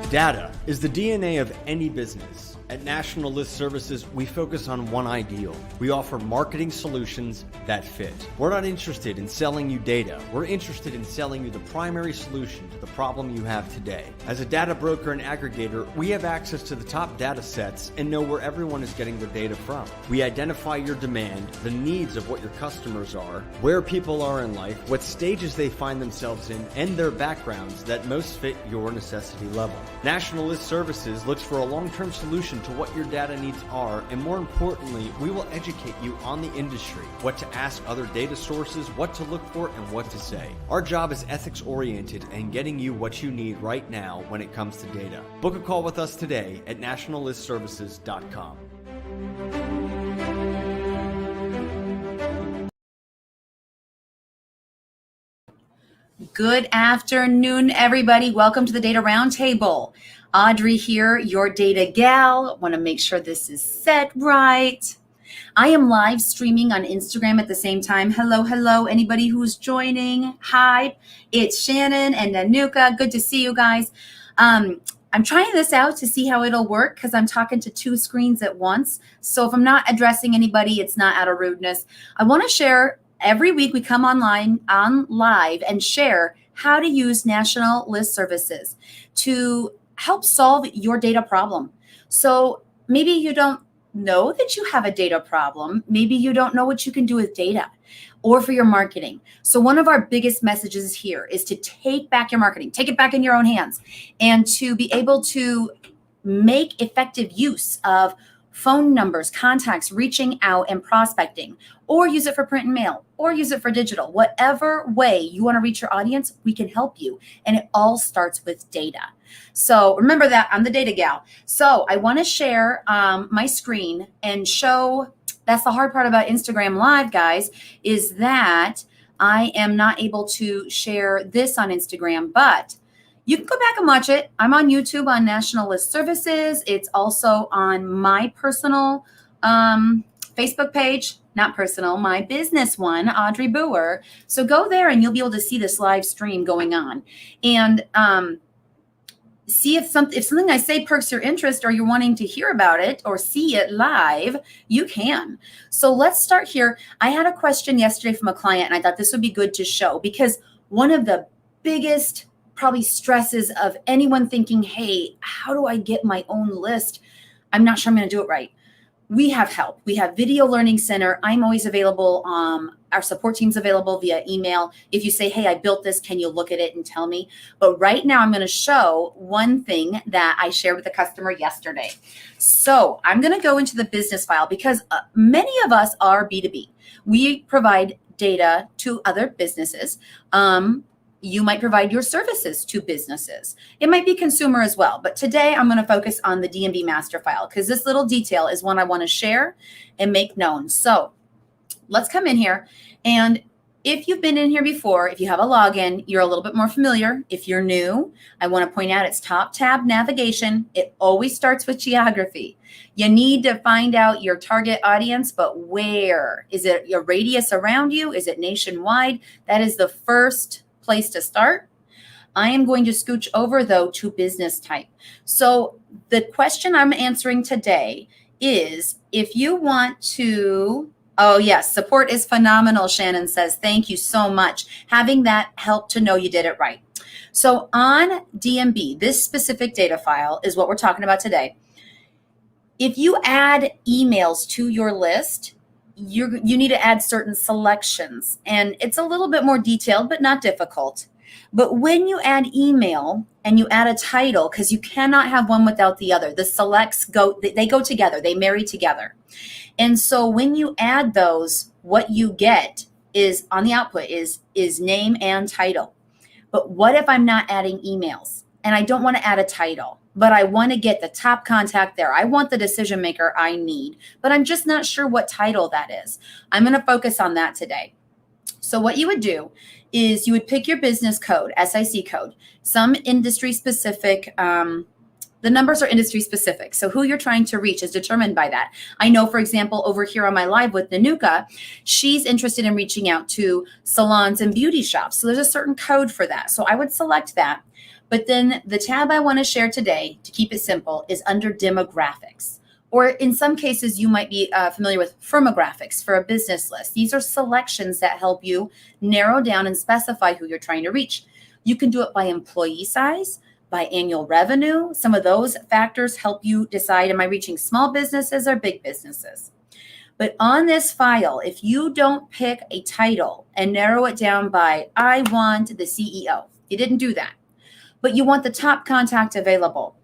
Data is the DNA of any business. At National List Services, we focus on one ideal. We offer marketing solutions that fit. We're not interested in selling you data. We're interested in selling you the primary solution to the problem you have today. As a data broker and aggregator, we have access to the top data sets and know where everyone is getting their data from. We identify your demand, the needs of what your customers are, where people are in life, what stages they find themselves in, and their backgrounds that most fit your necessity level. National List Services looks for a long-term solution to what your data needs are, and more importantly, we will educate you on the industry, what to ask other data sources, what to look for, and what to say. Our job is ethics-oriented and getting you what you need right now when it comes to data. Book a call with us today at nationallistservices.com. Good afternoon, everybody. Welcome to the Data Roundtable. Audrey here, your data gal. Want to make sure this is set right. I am live streaming on Instagram at the same time. Hello, anybody who's joining. Hi, it's Shannon and Nanuka. Good to see you guys. I'm trying this out to see how it'll work because I'm talking to two screens at once. So if I'm not addressing anybody, it's not out of rudeness. I want to share. Every week we come on live and share how to use National List Services to help solve your data problem. So maybe you don't know that you have a data problem. Maybe you don't know what you can do with data or for your marketing. So one of our biggest messages here is to take back your marketing, take it back in your own hands, and to be able to make effective use of phone numbers, contacts, reaching out and prospecting, or use it for print and mail, or use it for digital. Whatever way you want to reach your audience, we can help you. And it all starts with data. So remember that I'm the data gal. So I want to share my screen and show, that's the hard part about Instagram Live, guys, is that I am not able to share this on Instagram, but you can go back and watch it. I'm on YouTube on National List Services. It's also on my personal Facebook page, not personal, my business one, Audrey Buhr. So go there and you'll be able to see this live stream going on. And see if something I say perks your interest or you're wanting to hear about it or see it live, you can. So let's start here. I had a question yesterday from a client and I thought this would be good to show because one of the biggest probably stresses of anyone thinking, hey, how do I get my own list? I'm not sure I'm going to do it right. We have help. We have Video Learning Center. I'm always available. Our support team's available via email. If you say, hey, I built this, can you look at it and tell me? But right now I'm going to show one thing that I shared with a customer yesterday. So I'm going to go into the business file because many of us are B2B. We provide data to other businesses. You might provide your services to businesses. It might be consumer as well. But today I'm going to focus on the D&B master file because this little detail is one I want to share and make known. So let's come in here. And if you've been in here before, if you have a login, you're a little bit more familiar. If you're new, I want to point out it's top tab navigation. It always starts with geography. You need to find out your target audience, but where? Is it your radius around you? Is it nationwide? That is the first place to start. I am going to scooch over though to business type. So the question I'm answering today is if you want to, oh yes, support is phenomenal, Shannon says. Thank you so much. Having that help to know you did it right. So on DMB, this specific data file is what we're talking about today. If you add emails to your list, you need to add certain selections, and it's a little bit more detailed, but not difficult. But when you add email and you add a title, because you cannot have one without the other, the selects they go together, they marry together. And so when you add those, what you get is on the output is name and title. But what if I'm not adding emails and I don't want to add a title, but I want to get the top contact there? I want the decision maker I need, but I'm just not sure what title that is. I'm going to focus on that today. So what you would do is you would pick your business code, SIC code, some industry specific The numbers are industry specific. So who you're trying to reach is determined by that. I know, for example, over here on my live with Nanuka, she's interested in reaching out to salons and beauty shops. So there's a certain code for that. So I would select that. But then the tab I want to share today, to keep it simple, is under demographics. Or in some cases, you might be familiar with firmographics for a business list. These are selections that help you narrow down and specify who you're trying to reach. You can do it by employee size, by annual revenue. Some of those factors help you decide, am I reaching small businesses or big businesses? But on this file, if you don't pick a title and narrow it down by, I want the CEO, you didn't do that, but you want the top contact available.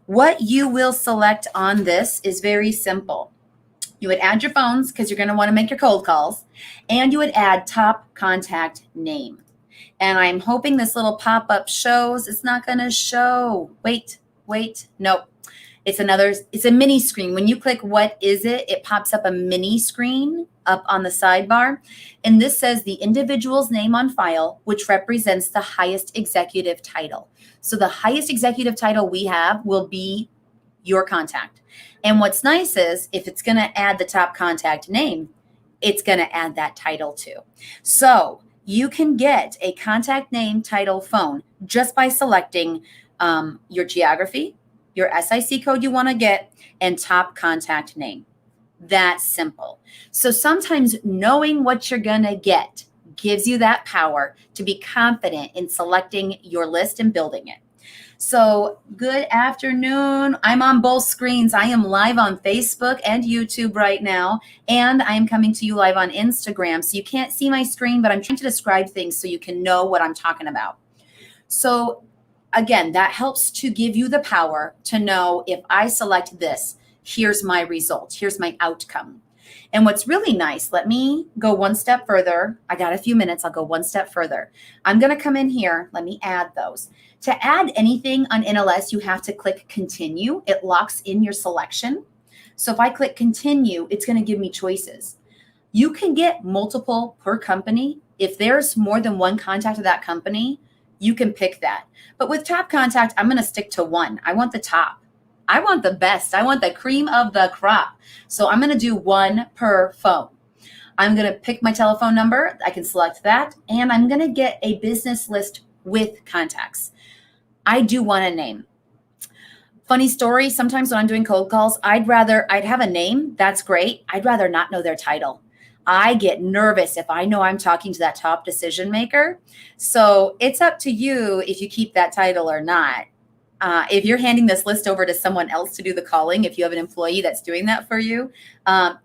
What you will select on this is very simple. You would add your phones because you're going to want to make your cold calls, and you would add top contact name. And I'm hoping this little pop-up shows. It's not going to show. Wait, nope. It's a mini screen. When you click what is it, it pops up a mini screen up on the sidebar. And this says the individual's name on file, which represents the highest executive title. So the highest executive title we have will be your contact. And what's nice is if it's going to add the top contact name, it's going to add that title too. So you can get a contact name, title, phone just by selecting your geography, your SIC code you want to get, and top contact name. That's simple. So sometimes knowing what you're going to get gives you that power to be confident in selecting your list and building it. So good afternoon. I'm on both screens. I am live on Facebook and YouTube right now, and I am coming to you live on Instagram. So you can't see my screen, but I'm trying to describe things so you can know what I'm talking about. So again, that helps to give you the power to know if I select this, here's my result, here's my outcome. And what's really nice, let me go one step further. I got a few minutes. I'll go one step further. I'm going to come in here. Let me add those. To add anything on NLS, you have to click continue. It locks in your selection. So if I click continue, it's going to give me choices. You can get multiple per company. If there's more than one contact of that company, you can pick that. But with top contact, I'm going to stick to one. I want the top. I want the best. I want the cream of the crop. So I'm going to do one per phone. I'm going to pick my telephone number. I can select that. And I'm going to get a business list with contacts. I do want a name. Funny story. Sometimes when I'm doing cold calls, I'd have a name. That's great. I'd rather not know their title. I get nervous if I know I'm talking to that top decision maker. So it's up to you if you keep that title or not. If you're handing this list over to someone else to do the calling, if you have an employee that's doing that for you,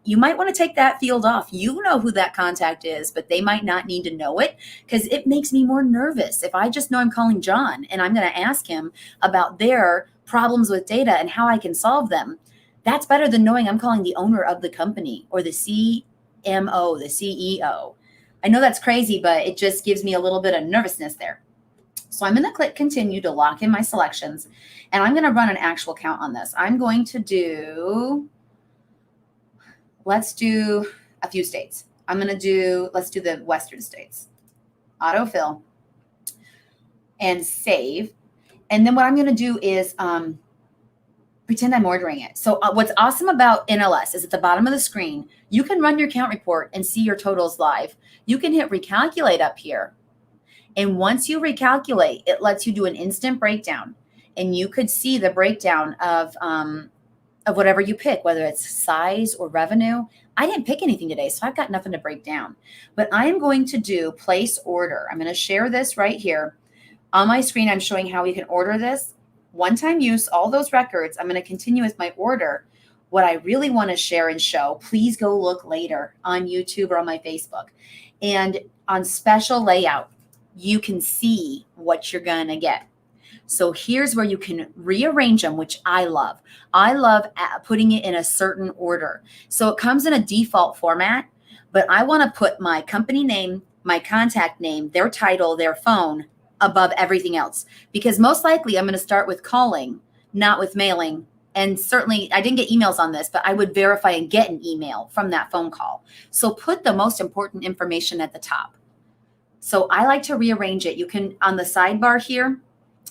you might want to take that field off. You know who that contact is, but they might not need to know it because it makes me more nervous. If I just know I'm calling John and I'm going to ask him about their problems with data and how I can solve them, that's better than knowing I'm calling the owner of the company or the CMO, the CEO. I know that's crazy, but it just gives me a little bit of nervousness there. So I'm going to click continue to lock in my selections, and I'm going to run an actual count on this. I'm going to do, let's do a few states. Let's do the Western states. Autofill and save. And then what I'm going to do is pretend I'm ordering it. So what's awesome about NLS is at the bottom of the screen, you can run your count report and see your totals live. You can hit recalculate up here. And once you recalculate, it lets you do an instant breakdown. And you could see the breakdown of whatever you pick, whether it's size or revenue. I didn't pick anything today, so I've got nothing to break down. But I am going to do place order. I'm going to share this right here. On my screen, I'm showing how we can order this. One-time use, all those records. I'm going to continue with my order. What I really want to share and show, please go look later on YouTube or on my Facebook. And on special layout, you can see what you're going to get. So here's where you can rearrange them, which I love. I love putting it in a certain order. So it comes in a default format, but I want to put my company name, my contact name, their title, their phone above everything else. Because most likely I'm going to start with calling, not with mailing. And certainly I didn't get emails on this, but I would verify and get an email from that phone call. So put the most important information at the top. So I like to rearrange it. You can, on the sidebar here,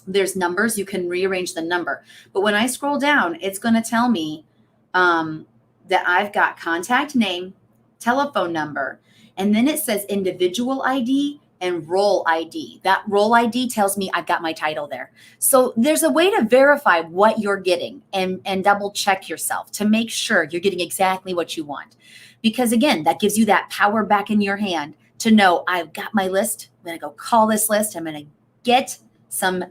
There's numbers. You can rearrange the number. But when I scroll down, it's going to tell me that I've got contact name, telephone number, and then it says individual ID and role ID. That role ID tells me I've got my title there. So there's a way to verify what you're getting and double check yourself to make sure you're getting exactly what you want. Because again, that gives you that power back in your hand to know I've got my list. I'm going to go call this list. I'm going to get some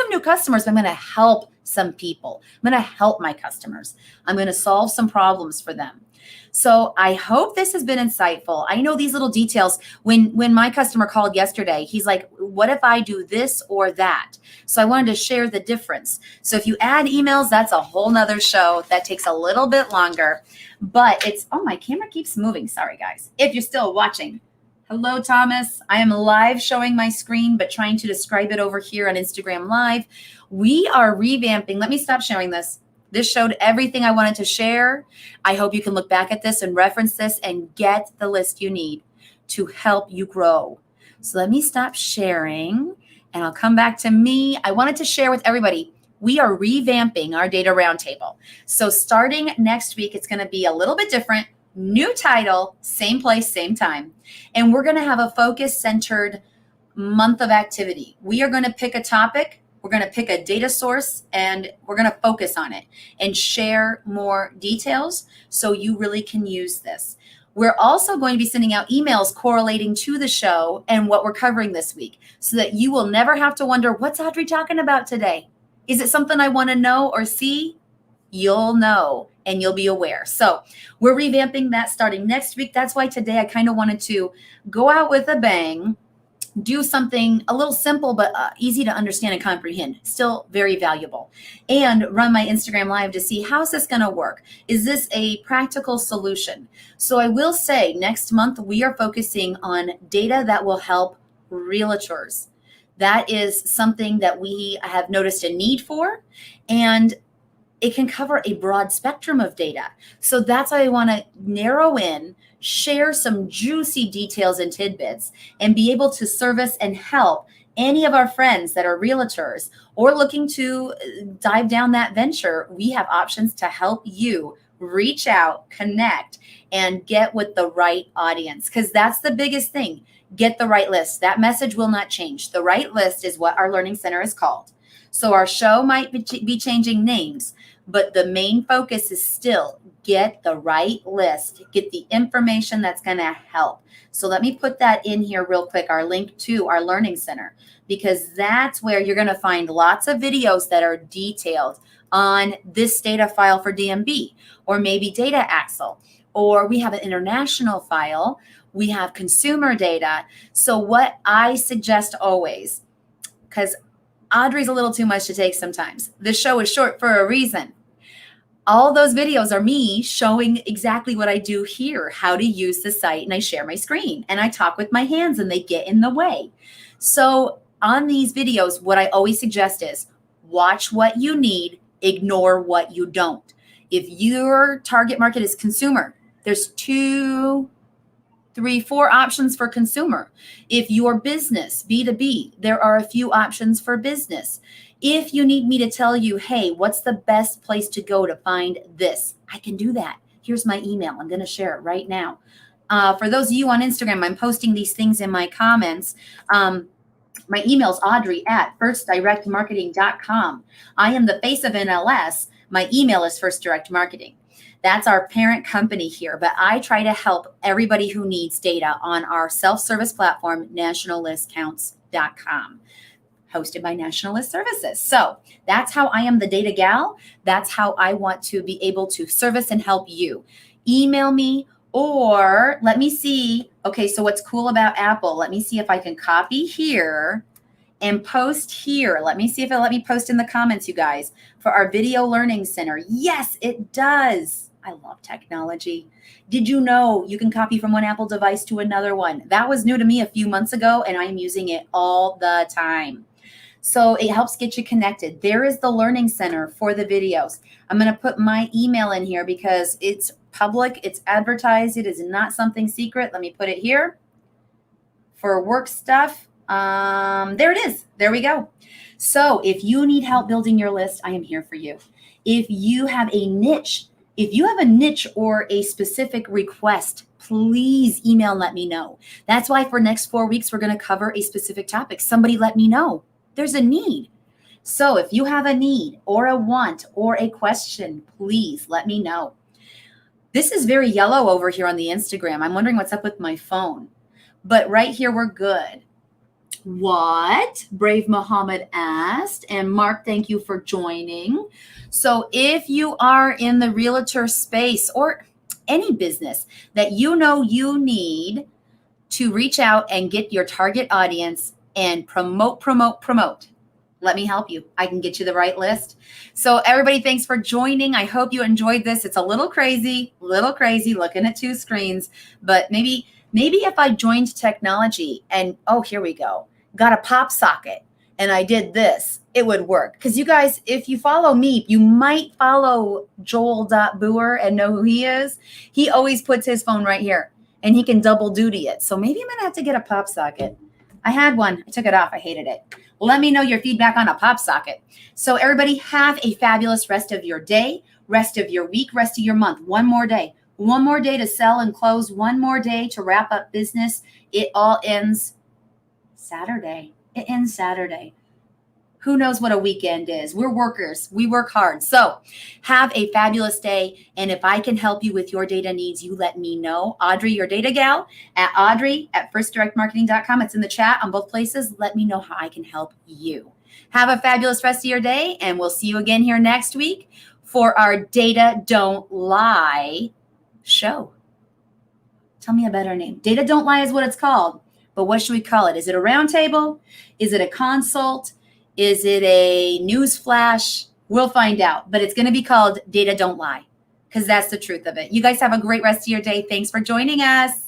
new customers. I'm going to help some people. I'm going to help my customers. I'm going to solve some problems for them. So I hope this has been insightful. I know these little details. When my customer called yesterday, he's like, what if I do this or that? So I wanted to share the difference. So if you add emails, that's a whole nother show. That takes a little bit longer, but oh, my camera keeps moving. Sorry, guys. If you're still watching. Hello, Thomas. I am live showing my screen, but trying to describe it over here on Instagram Live. We are revamping. Let me stop sharing this. This showed everything I wanted to share. I hope you can look back at this and reference this and get the list you need to help you grow. So let me stop sharing and I'll come back to me. I wanted to share with everybody, we are revamping our data roundtable. So starting next week, it's going to be a little bit different. New title, same place, same time. And we're going to have a focus-centered month of activity. We are going to pick a topic. We're going to pick a data source and we're going to focus on it and share more details so you really can use this. We're also going to be sending out emails correlating to the show and what we're covering this week so that you will never have to wonder, what's Audrey talking about today? Is it something I want to know or see? You'll know and you'll be aware. So we're revamping that starting next week. That's why today I kind of wanted to go out with a bang, do something a little simple, but easy to understand and comprehend, still very valuable, and run my Instagram Live to see how's this going to work. Is this a practical solution? So I will say next month, we are focusing on data that will help realtors. That is something that we have noticed a need for, and it can cover a broad spectrum of data. So that's why I want to narrow in, share some juicy details and tidbits, and be able to service and help any of our friends that are realtors or looking to dive down that venture. We have options to help you reach out, connect, and get with the right audience, because that's the biggest thing. Get the right list. That message will not change. The right list is what our learning center is called. So our show might be changing names, but the main focus is still get the right list, get the information that's going to help. So let me put that in here real quick, our link to our learning center, because that's where you're going to find lots of videos that are detailed on this data file for DMB, or maybe data Axle, or we have an international file, we have consumer data. So what I suggest always, because Audrey's a little too much to take sometimes. This show is short for a reason. All those videos are me showing exactly what I do here, how to use the site, and I share my screen and I talk with my hands and they get in the way. So on these videos, what I always suggest is watch what you need, ignore what you don't. If your target market is consumer, there's 2, 3, 4 options for consumer. If your business, B2B, there are a few options for business. If you need me to tell you, hey, what's the best place to go to find this? I can do that. Here's my email. I'm going to share it right now. For those of you on Instagram, I'm posting these things in my comments. My email is audrey@firstdirectmarketing.com. I am the face of NLS. My email is First Direct Marketing. That's our parent company here, but I try to help everybody who needs data on our self-service platform, nationallistcounts.com, hosted by National List Services. So that's how I am the data gal. That's how I want to be able to service and help you. Email me, or let me see. Okay, so what's cool about Apple? Let me see if I can copy here and post here. Let me see if it'll let me post in the comments, you guys, for our video learning center. Yes, it does. I love technology. Did you know you can copy from one Apple device to another one? That was new to me a few months ago, and I am using it all the time. So it helps get you connected. There is the learning center for the videos. I'm going to put my email in here because it's public. It's advertised. It is not something secret. Let me put it here. For work stuff, There it is. There we go. So if you need help building your list, I am here for you. If you have a niche, or a specific request, please email and let me know. That's why for next 4 weeks, we're going to cover a specific topic. Somebody let me know. There's a need. So if you have a need or a want or a question, please let me know. This is very yellow over here on the Instagram. I'm wondering what's up with my phone. But right here, we're good. What? Brave Muhammad asked. And Mark, thank you for joining. So if you are in the realtor space or any business that you know you need to reach out and get your target audience and promote, let me help you. I can get you the right list. So everybody, thanks for joining. I hope you enjoyed this. It's a little crazy looking at two screens, but maybe if I joined technology and, oh, here we go, got a pop socket and I did this, it would work. Because you guys, if you follow me, you might follow Joel.Buhr and know who he is. He always puts his phone right here and he can double duty it. So maybe I'm going to have to get a pop socket. I had one. I took it off. I hated it. Let me know your feedback on a pop socket. So everybody, have a fabulous rest of your day, rest of your week, rest of your month. One more day to sell and close. One more day to wrap up business. It all ends Saturday. It ends Saturday. Who knows what a weekend is? We're workers. We work hard. So have a fabulous day. And if I can help you with your data needs, you let me know. Audrey, your data gal, at Audrey@firstdirectmarketing.com. It's in the chat on both places. Let me know how I can help you. Have a fabulous rest of your day. And we'll see you again here next week for our Data Don't Lie show. Tell me a better name. Data Don't Lie is what it's called. But what should we call it? Is it a roundtable? Is it a consult? Is it a news flash? We'll find out. But it's going to be called Data Don't Lie because that's the truth of it. You guys have a great rest of your day. Thanks for joining us.